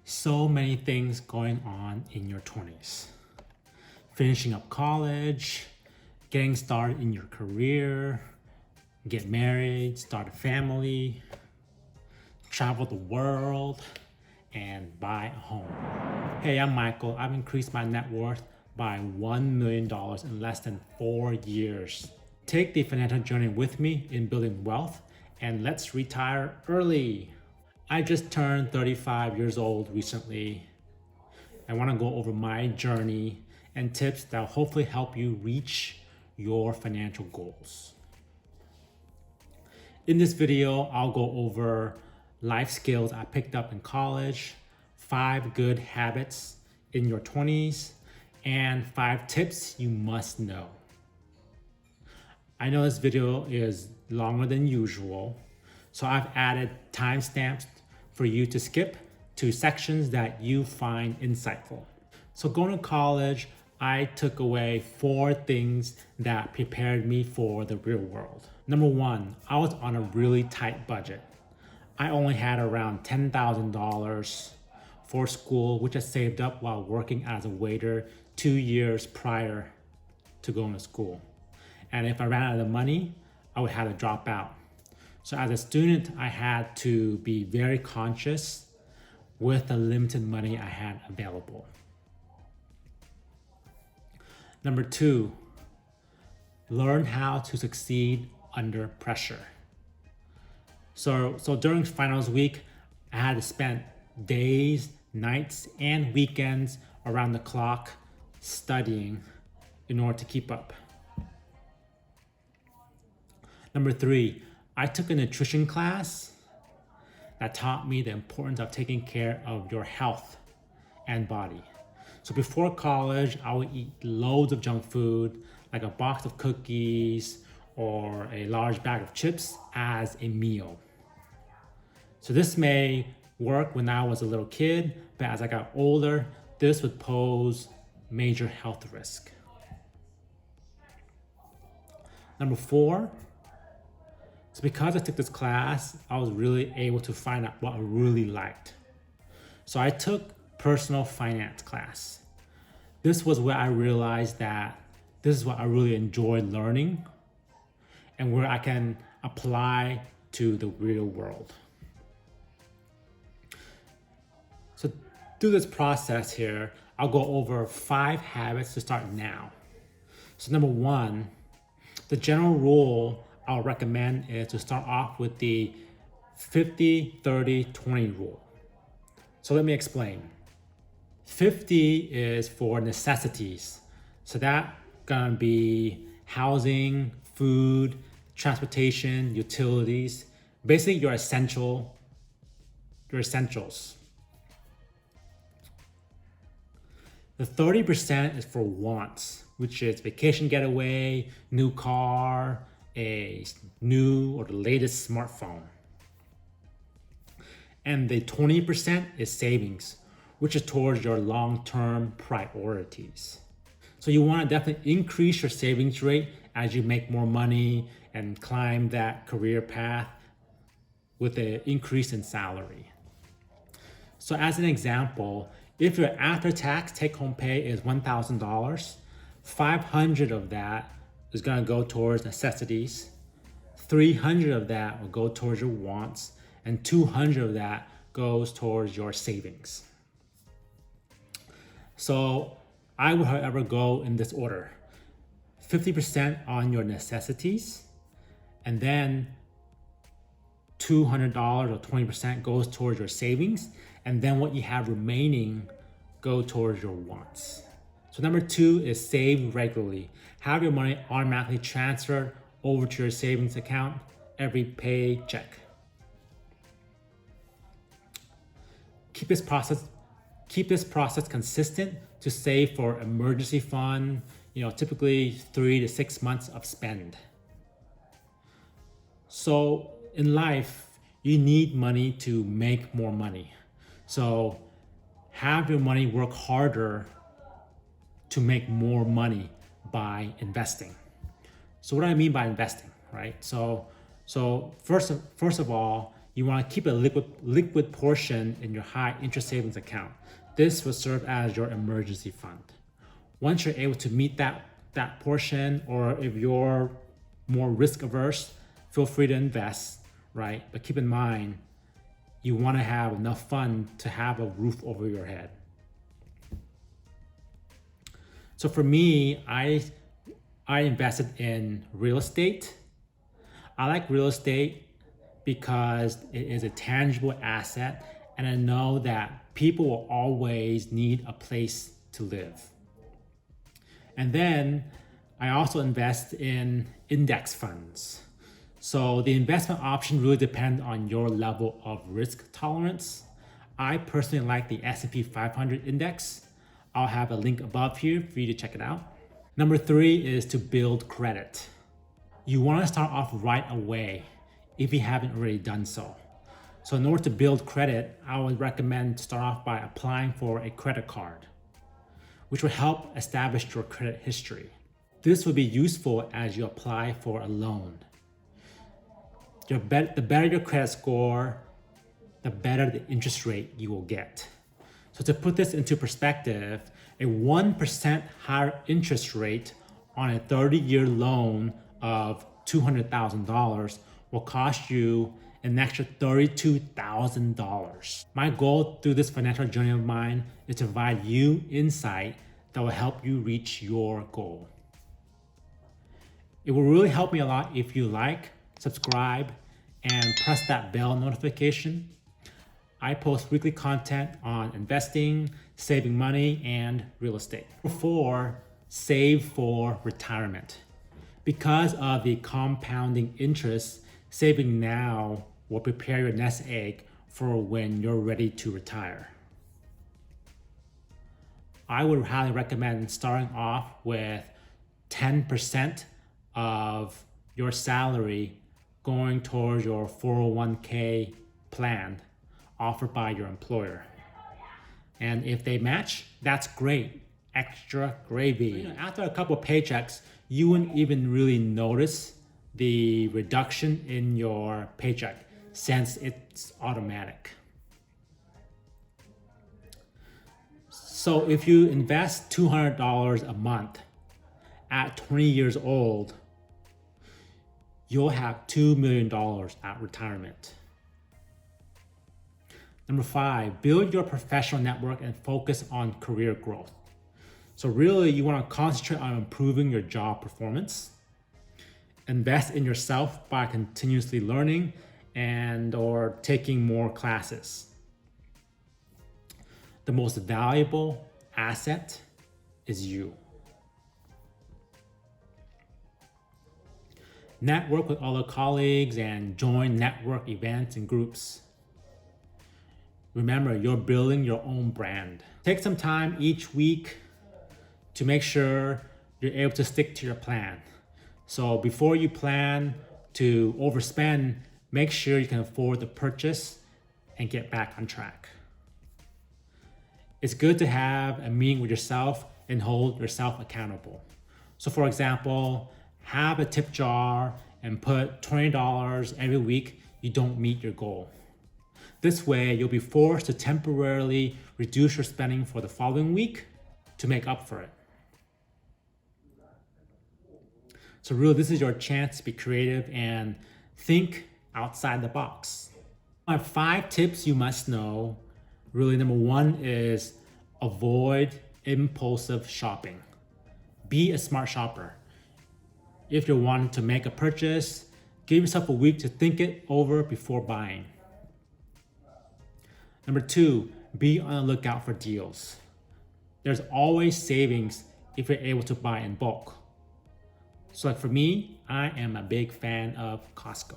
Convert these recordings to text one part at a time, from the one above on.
So many things going on in your 20s. Finishing up college, getting started in your career, get married, start a family, travel the world, and buy a home. Hey, I'm Michael. I've increased my net worth by $1 million in less than 4 years. Take the financial journey with me in building wealth, and let's retire early. I just turned 35 years old recently. I want to go over my journey and tips that will hopefully help you reach your financial goals. In this video, I'll go over life skills I picked up in college, 5 good habits in your 20s, and 5 tips you must know. I know this video is longer than usual, so I've added timestamps for you to skip to sections that you find insightful. So going to college, I took away 4 things that prepared me for the real world. Number 1, I was on a really tight budget. I only had around $10,000 for school, which I saved up while working as a waiter 2 years prior to going to school. And if I ran out of money, I would have to drop out. So as a student, I had to be very conscious with the limited money I had available. Number 2, learn how to succeed under pressure. So during finals week, I had to spend days, nights, and weekends around the clock studying in order to keep up. Number 3, I took a nutrition class that taught me the importance of taking care of your health and body. So before college, I would eat loads of junk food, like a box of cookies or a large bag of chips as a meal. So this may work when I was a little kid, but as I got older, this would pose major health risk. Number 4, so because I took this class, I was really able to find out what I really liked. So I took personal finance class. This was where I realized that this is what I really enjoy learning and where I can apply to the real world. So through this process here, I'll go over 5 habits to start now. So number 1, the general rule I'll recommend is to start off with the 50-30-20 rule. So let me explain. 50 is for necessities. So that's gonna be housing, food, transportation, utilities, basically your essentials. The 30% is for wants, which is vacation getaway, new car, a new or the latest smartphone. And the 20% is savings, which is towards your long-term priorities. So you want to definitely increase your savings rate as you make more money and climb that career path with an increase in salary. So as an example, if your after-tax take-home pay is $1,000, 500 of that is going to go towards necessities, 300 of that will go towards your wants, and 200 of that goes towards your savings. So I would, however, go in this order: 50% on your necessities, and then $200 or 20% goes towards your savings, and then what you have remaining go towards your wants. So number 2 is save regularly. Have your money automatically transferred over to your savings account every paycheck. Keep this process consistent to save for emergency fund, typically 3 to 6 months of spend. So in life, you need money to make more money. So have your money work harder to make more money by investing. So what do I mean by investing, right? So first of all, You want to keep a liquid portion in your high interest savings account. This will serve as your emergency fund. Once you're able to meet that portion, or if you're more risk averse, feel free to invest, right? But keep in mind, you want to have enough fund to have a roof over your head. So for me, I invested in real estate. I like real estate because it is a tangible asset, and I know that people will always need a place to live. And then I also invest in index funds. So the investment option really depends on your level of risk tolerance. I personally like the S&P 500 index. I'll have a link above here for you to check it out. Number 3 is to build credit. You want to start off right away if you haven't already done so. So in order to build credit, I would recommend start off by applying for a credit card, which will help establish your credit history. This will be useful as you apply for a loan. The better your credit score, the better the interest rate you will get. So to put this into perspective, a 1% higher interest rate on a 30-year loan of $200,000 will cost you an extra $32,000. My goal through this financial journey of mine is to provide you insight that will help you reach your goal. It will really help me a lot if you like, subscribe, and press that bell notification. I post weekly content on investing, saving money, and real estate. Number 4, save for retirement. Because of the compounding interest, saving now will prepare your nest egg for when you're ready to retire. I would highly recommend starting off with 10% of your salary going towards your 401k plan offered by your employer. And if they match, that's great. Extra gravy. After a couple of paychecks, you wouldn't even really notice the reduction in your paycheck since it's automatic. So if you invest $200 a month at 20 years old, you'll have $2 million at retirement. Number 5, build your professional network and focus on career growth. So really, you want to concentrate on improving your job performance. Invest in yourself by continuously learning and or taking more classes. The most valuable asset is you. Network with other colleagues and join network events and groups. Remember, you're building your own brand. Take some time each week to make sure you're able to stick to your plan. So before you plan to overspend, make sure you can afford the purchase and get back on track. It's good to have a meeting with yourself and hold yourself accountable. So for example, have a tip jar and put $20 every week you don't meet your goal. This way, you'll be forced to temporarily reduce your spending for the following week to make up for it. So really, this is your chance to be creative and think outside the box. I have 5 tips you must know. Really, number 1 is avoid impulsive shopping. Be a smart shopper. If you're wanting to make a purchase, give yourself a week to think it over before buying. Number 2, be on the lookout for deals. There's always savings if you're able to buy in bulk. So like for me, I am a big fan of Costco.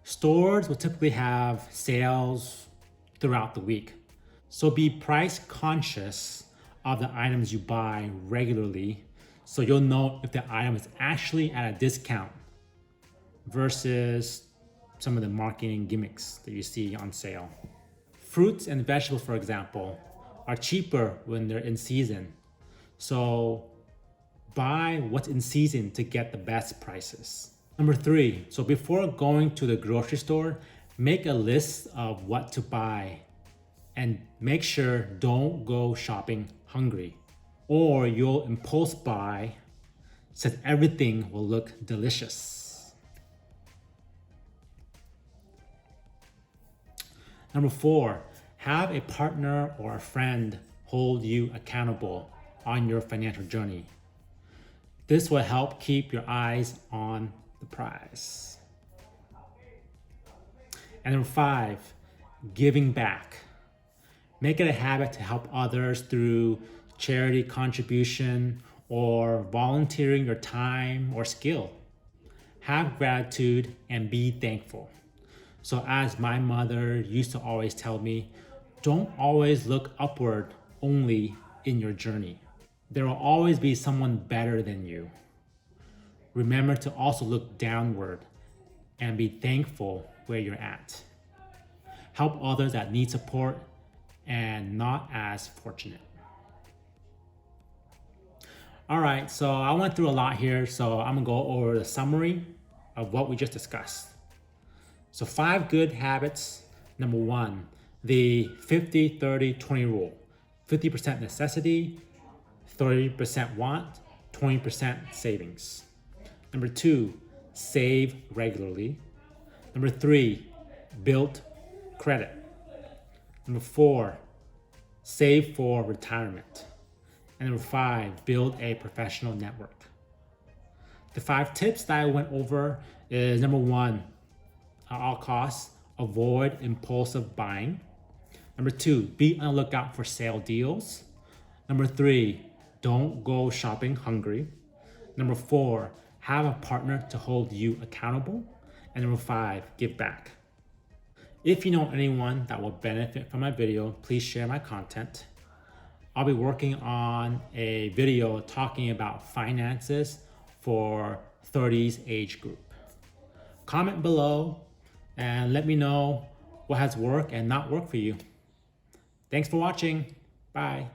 Stores will typically have sales throughout the week. So be price conscious of the items you buy regularly so you'll know if the item is actually at a discount versus some of the marketing gimmicks that you see on sale. Fruits and vegetables, for example, are cheaper when they're in season. So buy what's in season to get the best prices. Number 3, so before going to the grocery store, make a list of what to buy and make sure don't go shopping hungry or you'll impulse buy since everything will look delicious. Number 4, have a partner or a friend hold you accountable on your financial journey. This will help keep your eyes on the prize. And number 5, giving back. Make it a habit to help others through charity contribution or volunteering your time or skill. Have gratitude and be thankful. So as my mother used to always tell me, don't always look upward only in your journey. There will always be someone better than you. Remember to also look downward and be thankful where you're at. Help others that need support and not as fortunate. All right, so I went through a lot here, so I'm gonna go over the summary of what we just discussed. So 5 good habits. Number 1, the 50-30-20 rule. 50% necessity, 30% want, 20% savings. Number 2, save regularly. Number 3, build credit. Number 4, save for retirement. And number 5, build a professional network. The 5 tips that I went over is number 1, at all costs, avoid impulsive buying. Number 2, be on the lookout for sale deals. Number 3, don't go shopping hungry. Number 4, have a partner to hold you accountable. And number 5, give back. If you know anyone that will benefit from my video, please share my content. I'll be working on a video talking about finances for 30s age group. Comment below and let me know what has worked and not worked for you. Thanks for watching. Bye.